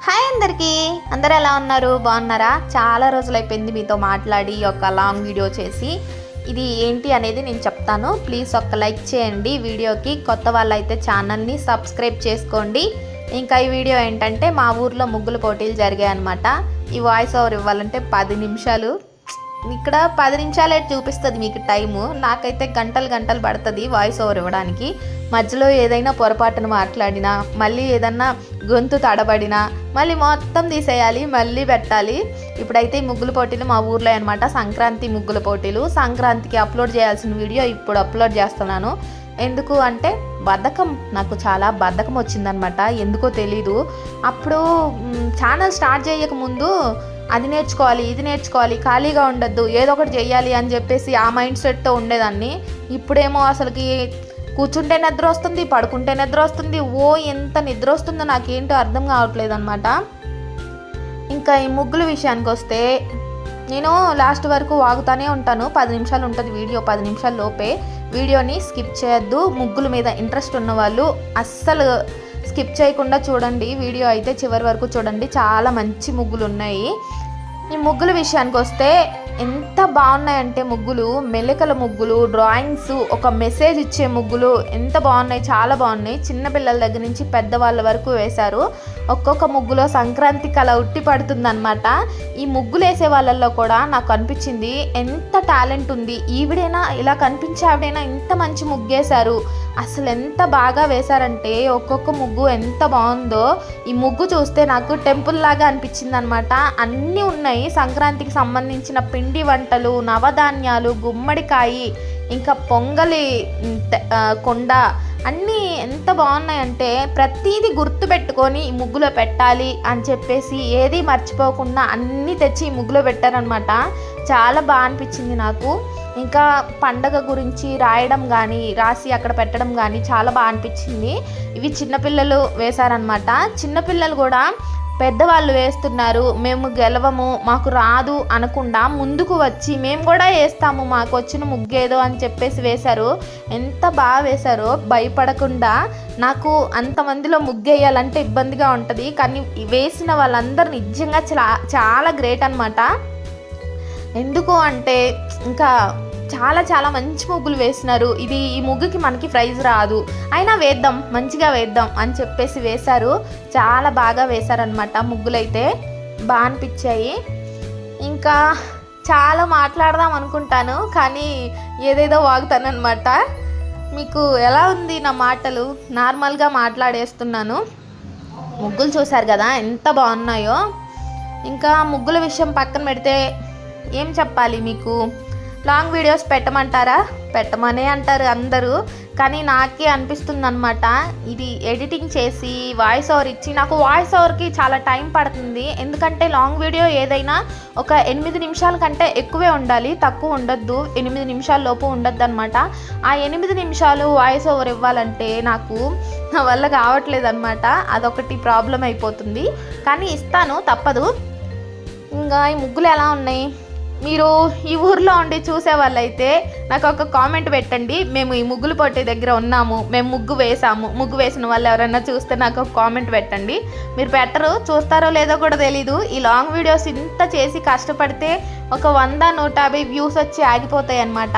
Hi అందరికీ, అందరూ ఎలా ఉన్నారు? బాగున్నారా? చాలా రోజులు అయిపోయింది మీతో మాట్లాడి ఒక లాంగ్ వీడియో చేసి. ఇది ఏంటి అనేది నేను చెప్తాను. ప్లీజ్ ఒక లైక్ చేయండి వీడియోకి. కొత్త వాళ్ళైతే ఛానల్ని సబ్స్క్రైబ్ చేసుకోండి. ఇంకా ఈ వీడియో ఏంటంటే మా ఊర్లో ముగ్గుల పోటీలు జరిగాయి అన్నమాట. ఈ వాయిస్ ఓవర్ ఇవ్వాలంటే 10 నిమిషాలు, ఇక్కడ 10 నిమిషాలే చూపిస్తుంది మీకు టైము. నాకైతే గంటలు పడుతుంది వాయిస్ ఓవర్ ఇవ్వడానికి. మధ్యలో ఏదైనా పొరపాటును మాట్లాడినా, మళ్ళీ ఏదన్నా గొంతు తడబడినా మళ్ళీ మొత్తం తీసేయాలి, మళ్ళీ పెట్టాలి. ఇప్పుడైతే ఈ ముగ్గుల పోటీలు మా ఊర్లో అనమాట. సంక్రాంతి ముగ్గుల పోటీలు. సంక్రాంతికి అప్లోడ్ చేయాల్సిన వీడియో ఇప్పుడు అప్లోడ్ చేస్తున్నాను. ఎందుకు అంటే నాకు చాలా బద్ధకం వచ్చిందనమాట. ఎందుకో తెలీదు. అప్పుడు ఛానల్ స్టార్ట్ చేయకముందు అది నేర్చుకోవాలి, ఇది నేర్చుకోవాలి, ఖాళీగా ఉండద్దు, ఏదో ఒకటి చెయ్యాలి అని చెప్పేసి ఆ మైండ్ సెట్తో ఉండేదాన్ని. ఇప్పుడేమో అసలుకి కూర్చుంటే నిద్ర వస్తుంది, పడుకుంటే నిద్ర వస్తుంది. ఎంత నిద్ర వస్తుందో నాకేంటో అర్థం కావట్లేదు అనమాట. ఇంకా ఈ ముగ్గుల విషయానికి వస్తే నేను లాస్ట్ వరకు వాగుతానే ఉంటాను. 10 నిమిషాలు ఉంటుంది వీడియో. 10 నిమిషాల లోపే వీడియోని స్కిప్ చేయొద్దు. ముగ్గుల మీద ఇంట్రెస్ట్ ఉన్న వాళ్ళు అస్సలు స్కిప్ చేయకుండా చూడండి. వీడియో అయితే చివరి వరకు చూడండి. చాలా మంచి ముగ్గులు ఉన్నాయి. ఈ ముగ్గుల విషయానికి వస్తే ఎంత బాగున్నాయంటే ముగ్గులు, మెలికల ముగ్గులు, డ్రాయింగ్స్, ఒక మెసేజ్ ఇచ్చే ముగ్గులు ఎంత బాగున్నాయి, చాలా బాగున్నాయి. చిన్నపిల్లల దగ్గర నుంచి పెద్దవాళ్ళ వరకు వేశారు. ఒక్కొక్క ముగ్గులో సంక్రాంతి కళ ఉట్టి పడుతుందన్నమాట. ఈ ముగ్గులు వేసే వాళ్ళల్లో కూడా నాకు అనిపించింది ఎంత టాలెంట్ ఉంది. ఈవిడైనా ఇలా కనిపించే ఆవిడైనా ఇంత మంచి ముగ్గేశారు. అసలు ఎంత బాగా వేశారంటే ఒక్కొక్క ముగ్గు ఎంత బాగుందో. ఈ ముగ్గు చూస్తే నాకు టెంపుల్ లాగా అనిపించింది అనమాట. అన్నీ ఉన్నాయి సంక్రాంతికి సంబంధించిన పిండి వంటలు, నవధాన్యాలు, గుమ్మడికాయ, ఇంకా పొంగలి కొండ, అన్నీ ఎంత బాగున్నాయంటే ప్రతిదీ గుర్తు పెట్టుకొని ఈ ముగ్గులో పెట్టాలి అని చెప్పేసి ఏది మర్చిపోకుండా అన్నీ తెచ్చి ఈ ముగ్గులో పెట్టారనమాట. చాలా బాగా అనిపించింది నాకు. ఇంకా పండగ గురించి రాయడం కానీ, రాసి అక్కడ పెట్టడం కానీ చాలా బాగా అనిపించింది. ఇవి చిన్నపిల్లలు వేశారనమాట. చిన్నపిల్లలు కూడా పెద్దవాళ్ళు వేస్తున్నారు, మేము గెలవము, మాకు రాదు అనకుండా ముందుకు వచ్చి మేము కూడా వేస్తాము, మాకు వచ్చిన ముగ్గేదో అని చెప్పేసి వేశారు. ఎంత బాగా వేశారో భయపడకుండా. నాకు అంతమందిలో ముగ్గేయాలంటే ఇబ్బందిగా ఉంటుంది, కానీ వేసిన వాళ్ళందరూ నిజంగా చాలా గ్రేట్ అనమాట. ఎందుకు అంటే ఇంకా చాలా మంచి ముగ్గులు వేసినారు. ఈ ముగ్గుకి మనకి ప్రైజ్ రాదు, అయినా వేద్దాం, మంచిగా వేద్దాం అని చెప్పేసి వేశారు. చాలా బాగా వేశారనమాట. ముగ్గులైతే బాగా అనిపించాయి. ఇంకా చాలా మాట్లాడదాం అనుకుంటాను, కానీ ఏదేదో వాగుతానమాట. మీకు ఎలా ఉంది నా మాటలు? నార్మల్గా మాట్లాడేస్తున్నాను. ముగ్గులు చూశారు కదా ఎంత బాగున్నాయో. ఇంకా ముగ్గుల విషయం పక్కన పెడితే ఏం చెప్పాలి మీకు? Long videos పెట్టమంటారా? పెట్టమనే అంటారు అందరూ, కానీ నాకే అనిపిస్తుంది అనమాట ఇది ఎడిటింగ్ చేసి వాయిస్ ఓవర్ ఇచ్చి. నాకు వాయిస్ ఓవర్కి చాలా టైం పడుతుంది. ఎందుకంటే లాంగ్ వీడియో ఏదైనా ఒక 8 నిమిషాల కంటే ఎక్కువే ఉండాలి, తక్కువ ఉండొద్దు. 8 నిమిషాల లోపు ఉండొద్దు అనమాట. ఆ 8 నిమిషాలు వాయిస్ ఓవర్ ఇవ్వాలంటే నాకు నా వల్ల కావట్లేదు అనమాట. అదొకటి ప్రాబ్లం అయిపోతుంది, కానీ ఇస్తాను, తప్పదు. ఇంకా ఈ ముగ్గులు ఎలా ఉన్నాయి? మీరు ఈ ఊర్లో ఉండి చూసే వాళ్ళైతే నాకు ఒక కామెంట్ పెట్టండి. మేము ఈ ముగ్గుల పోటీ దగ్గర ఉన్నాము, మేము ముగ్గు వేసాము. ముగ్గు వేసిన వాళ్ళు ఎవరైనా చూస్తే నాకు ఒక కామెంట్ పెట్టండి. మీరు పెట్టరు, చూస్తారో లేదో కూడా తెలీదు. ఈ లాంగ్ వీడియోస్ ఇంత చేసి కష్టపడితే ఒక 100-150 వ్యూస్ వచ్చి ఆగిపోతాయి అన్నమాట.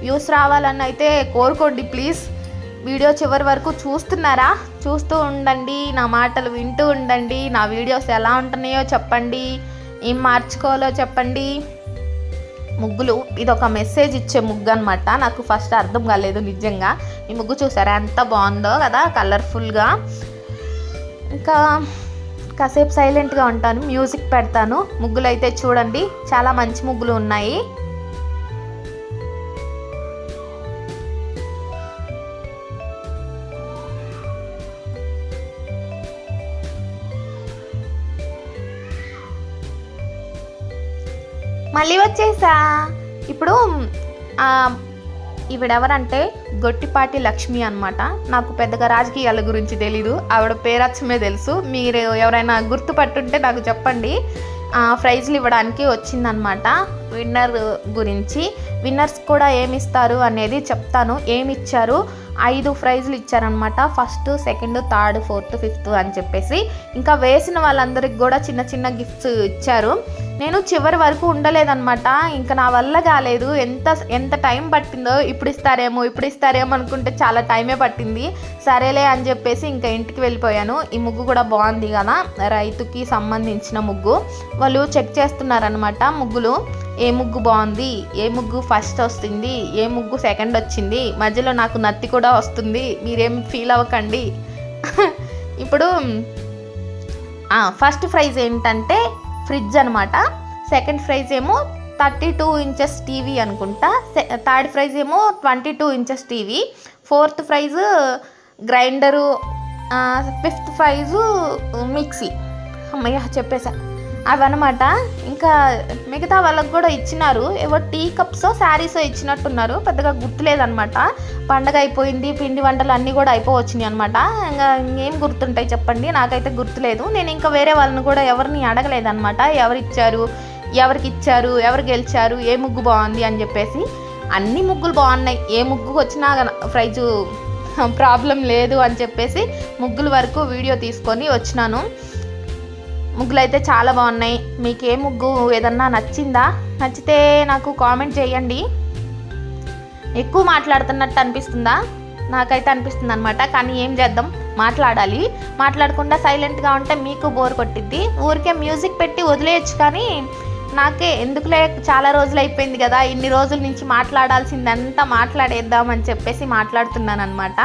వ్యూస్ రావాలని అయితే కోరుకోండి ప్లీజ్. వీడియో చివరి వరకు చూస్తున్నారా? చూస్తూ ఉండండి, నా మాటలు వింటూ ఉండండి. నా వీడియోస్ ఎలా ఉంటున్నాయో చెప్పండి, ఏం మార్చుకోవాలో చెప్పండి. ముగ్గులు ఇది ఒక మెసేజ్ ఇచ్చే ముగ్గు అనమాట. నాకు ఫస్ట్ అర్థం కాలేదు నిజంగా. ఈ ముగ్గు చూసారా ఎంత బాగుందో కదా, కలర్ఫుల్గా. ఇంకా కాసేపు సైలెంట్గా ఉంటాను, మ్యూజిక్ పెడతాను. ముగ్గులు అయితే చూడండి, చాలా మంచి ముగ్గులు ఉన్నాయి. మళ్ళీ వచ్చేసా. ఇప్పుడు ఈవిడెవరంటే గొట్టిపాటి లక్ష్మి అనమాట. నాకు పెద్దగా రాజకీయాల గురించి తెలీదు, ఆవిడ పేరచ్చమే తెలుసు. మీరు ఎవరైనా గుర్తుపట్టుంటే నాకు చెప్పండి. ప్రైజ్లు ఇవ్వడానికి వచ్చిందనమాట. విన్నర్ గురించి, విన్నర్స్ కూడా ఏమి ఇస్తారు అనేది చెప్తాను. ఏమి ఇచ్చారు, 5 ప్రైజ్లు ఇచ్చారనమాట. First, second, third, fourth, fifth అని చెప్పేసి. ఇంకా వేసిన వాళ్ళందరికి కూడా చిన్న చిన్న గిఫ్ట్స్ ఇచ్చారు. నేను చివరి వరకు ఉండలేదన్నమాట, ఇంకా నా వల్ల కాలేదు. ఎంత టైం పట్టిందో, ఇప్పుడు ఇస్తారేమో అనుకుంటే చాలా టైమే పట్టింది. సరేలే అని చెప్పేసి ఇంకా ఇంటికి వెళ్ళిపోయాను. ఈ ముగ్గు కూడా బాగుంది కదా, రైతుకి సంబంధించిన ముగ్గు. వాళ్ళు చెక్ చేస్తున్నారనమాట ముగ్గులు, ఏ ముగ్గు బాగుంది, ఏ ముగ్గు ఫస్ట్ వస్తుంది, ఏ ముగ్గు సెకండ్ వచ్చింది, మధ్యలో నాకు నత్తి కూడా వస్తుంది, మీరేం ఫీల్ అవ్వకండి. ఇప్పుడు ఫస్ట్ ప్రైజ్ ఏంటంటే ఫ్రిడ్జ్ అనమాట. సెకండ్ ప్రైజ్ ఏమో 32 ఇంచెస్ టీవీ అనుకుంటా. థర్డ్ ప్రైజ్ ఏమో 22 inches TV. Fourth prize grinder. Fifth prize mixie. అమ్మయ్య చెప్పేసా అవన్నమాట. ఇంకా మిగతా వాళ్ళకు కూడా ఇచ్చినారు. ఏవో టీ కప్సో శారీసో ఇచ్చినట్టున్నారు, పెద్దగా గుర్తులేదనమాట. పండగ అయిపోయింది, పిండి వంటలు అన్నీ కూడా అయిపోవచ్చినాయి అనమాట. ఇంకా ఇంకేం గుర్తుంటాయి చెప్పండి, నాకైతే గుర్తులేదు. నేను ఇంకా వేరే వాళ్ళని కూడా ఎవరిని అడగలేదనమాట, ఎవరికి ఇచ్చారు, ఎవరు గెలిచారు, ఏ ముగ్గు బాగుంది అని చెప్పేసి. అన్ని ముగ్గులు బాగున్నాయి, ఏ ముగ్గుకు వచ్చినా ప్రైజు ప్రాబ్లం లేదు అని చెప్పేసి ముగ్గుల వరకు వీడియో తీసుకొని వచ్చినాను. ముగ్గులు అయితే చాలా బాగున్నాయి. మీకు ఏ ముగ్గు ఏదన్నా నచ్చిందా? నచ్చితే నాకు కామెంట్ చేయండి. ఎక్కువ మాట్లాడుతున్నట్టు అనిపిస్తుందా? నాకైతే అనిపిస్తుంది అనమాట. కానీ ఏం చేద్దాం, మాట్లాడకుండా సైలెంట్గా ఉంటే మీకు బోర్ కొట్టిద్ది. ఊరికే మ్యూజిక్ పెట్టి వదిలేయచ్చు, కానీ నాకే ఎందుకులే, చాలా రోజులు అయిపోయింది కదా, ఇన్ని రోజుల నుంచి మాట్లాడాల్సిందంతా మాట్లాడేద్దామని చెప్పేసి మాట్లాడుతున్నాను అనమాట.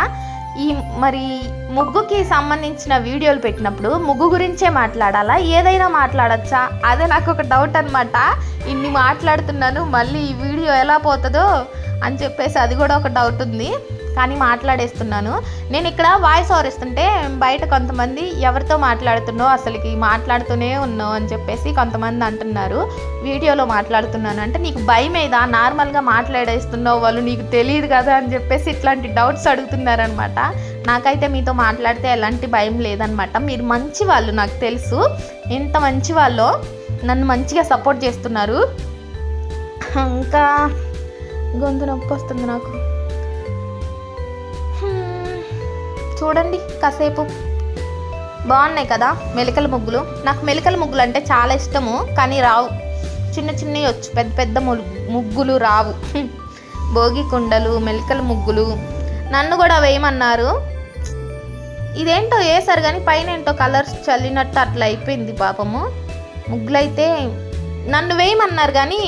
మరి ముగ్గుకి సంబంధించిన వీడియోలు పెట్టినప్పుడు ముగ్గు గురించే మాట్లాడాలా, ఏదైనా మాట్లాడచ్చా? అదే నాకు ఒక డౌట్ అనమాట. ఇన్ని మాట్లాడుతున్నాను, మళ్ళీ ఈ వీడియో ఎలా పోతుందో అని చెప్పేసి అది కూడా ఒక డౌట్ ఉంది. కానీ మాట్లాడేస్తున్నాను. నేను ఇక్కడ వాయిస్ ఓవర్ ఇస్తుంటే బయట కొంతమంది ఎవరితో మాట్లాడుతున్నావు, అసలుకి మాట్లాడుతూనే ఉన్నావు అని చెప్పేసి కొంతమంది అంటున్నారు. వీడియోలో మాట్లాడుతున్నాను అంటే నీకు భయం మీద నార్మల్గా మాట్లాడేస్తున్నావు, వాళ్ళు నీకు తెలియదు కదా అని చెప్పేసి ఇట్లాంటి డౌట్స్ అడుగుతున్నారనమాట. నాకైతే మీతో మాట్లాడితే ఎలాంటి భయం లేదనమాట. మీరు మంచి వాళ్ళు, నాకు తెలుసు ఎంత మంచి వాళ్ళో, నన్ను మంచిగా సపోర్ట్ చేస్తున్నారు. ఇంకా గొంతు నొప్పి వస్తుంది నాకు. చూడండి కాసేపు, బాగున్నాయి కదా మెలికల ముగ్గులు. నాకు మెలికల ముగ్గులు అంటే చాలా ఇష్టము, కానీ రావు. చిన్నవి వచ్చు, పెద్ద ముగ్గులు రావు. భోగి కుండలు, మెలికల ముగ్గులు నన్ను కూడా వేయమన్నారు. ఇదేంటో వేసారు కానీ పైన ఏంటో కలర్స్ చల్లినట్టు అట్లా అయిపోయింది పాపము. ముగ్గులైతే నన్ను వేయమన్నారు కానీ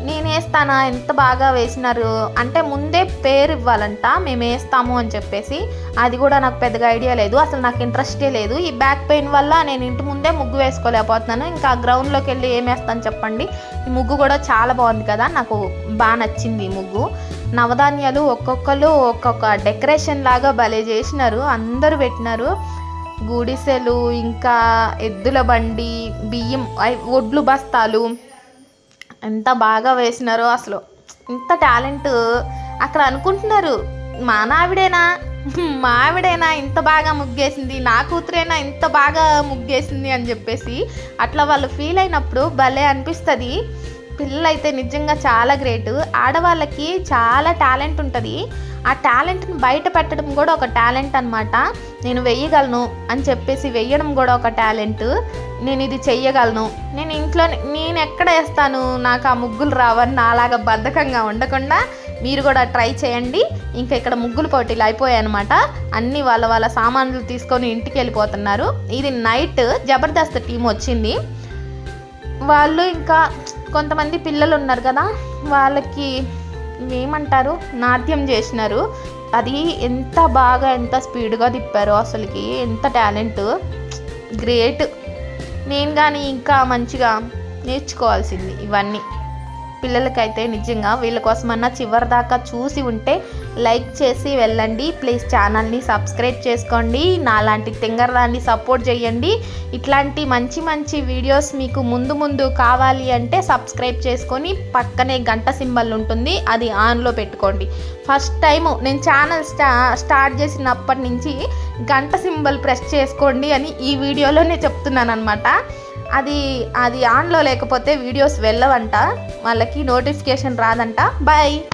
నేను వేస్తానా, ఎంత బాగా వేసినారు అంటే ముందే పేరు ఇవ్వాలంట, మేము వేస్తాము అని చెప్పేసి. అది కూడా నాకు పెద్దగా ఐడియా లేదు, అసలు నాకు ఇంట్రెస్టే లేదు. ఈ బ్యాక్ పెయిన్ వల్ల నేను ఇంటి ముందే ముగ్గు వేసుకోలేకపోతున్నాను. ఇంకా గ్రౌండ్లోకి వెళ్ళి ఏం వేస్తాను చెప్పండి. ఈ ముగ్గు కూడా చాలా బాగుంది కదా, నాకు బాగా నచ్చింది ఈ ముగ్గు. నవధాన్యాలు ఒక్కొక్కరు ఒక్కొక్క డెకరేషన్ లాగా భలే చేసినారు, అందరూ పెట్టినారు. గుడిసెలు, ఇంకా ఎద్దుల బండి, బియ్యం, ఒడ్లు బస్తాలు ఎంత బాగా వేసినారో. అసలు ఇంత టాలెంట్ అక్కడ అనుకుంటున్నారు, మా ఆవిడేనా ఇంత బాగా ముగ్గేసింది, నా కూతురేనా ఇంత బాగా ముగ్గేసింది అని చెప్పేసి అట్లా వాళ్ళు ఫీల్ అయినప్పుడు భలే అనిపిస్తుంది. పిల్లలైతే నిజంగా చాలా గ్రేట్. ఆడవాళ్ళకి చాలా టాలెంట్ ఉంటుంది, ఆ టాలెంట్ని బయట పెట్టడం కూడా ఒక టాలెంట్ అనమాట. నేను వెయ్యగలను అని చెప్పేసి వెయ్యడం కూడా ఒక టాలెంట్. నేను ఇది చెయ్యగలను, నేను ఎక్కడ వేస్తాను, నాకు ఆ ముగ్గులు రావని నాలాగా బద్ధకంగా ఉండకుండా మీరు కూడా ట్రై చేయండి. ఇంకా ఇక్కడ ముగ్గులు పోటీలు అయిపోయాయి అనమాట. అన్నీ వాళ్ళ సామాన్లు తీసుకొని ఇంటికి వెళ్ళిపోతున్నారు. ఇది నైట్ జబర్దస్త్ టీం వచ్చింది. వాళ్ళు ఇంకా కొంతమంది పిల్లలు ఉన్నారు కదా, వాళ్ళకి ఏమంటారు, నాట్యం చేసినారు. అది ఎంత బాగా ఎంత స్పీడ్గా తిప్పారో, అసలుకి ఎంత టాలెంట్, గ్రేట్. నేను కానీ ఇంకా మంచిగా నేర్చుకోవాల్సింది ఇవన్నీ. పిల్లలకైతే నిజంగా వీళ్ళ కోసమన్నా చివరి దాకా చూసి ఉంటే లైక్ చేసి వెళ్ళండి. ప్లీజ్ ఛానల్ని సబ్స్క్రైబ్ చేసుకోండి, నాలాంటి తింగర్దాన్ని సపోర్ట్ చేయండి. ఇట్లాంటి మంచి వీడియోస్ మీకు ముందు కావాలి అంటే సబ్స్క్రైబ్ చేసుకొని పక్కనే గంట సింబల్ ఉంటుంది, అది ఆన్లో పెట్టుకోండి. ఫస్ట్ టైము నేను ఛానల్ స్టార్ట్ చేసినప్పటి నుంచి గంట సింబల్ ప్రెస్ చేసుకోండి అని ఈ వీడియోలోనే చెప్తున్నాను అనమాట. అది ఆన్లో లేకపోతే వీడియోస్ వెళ్ళవంట, వాళ్ళకి నోటిఫికేషన్ రాదంట. బాయ్.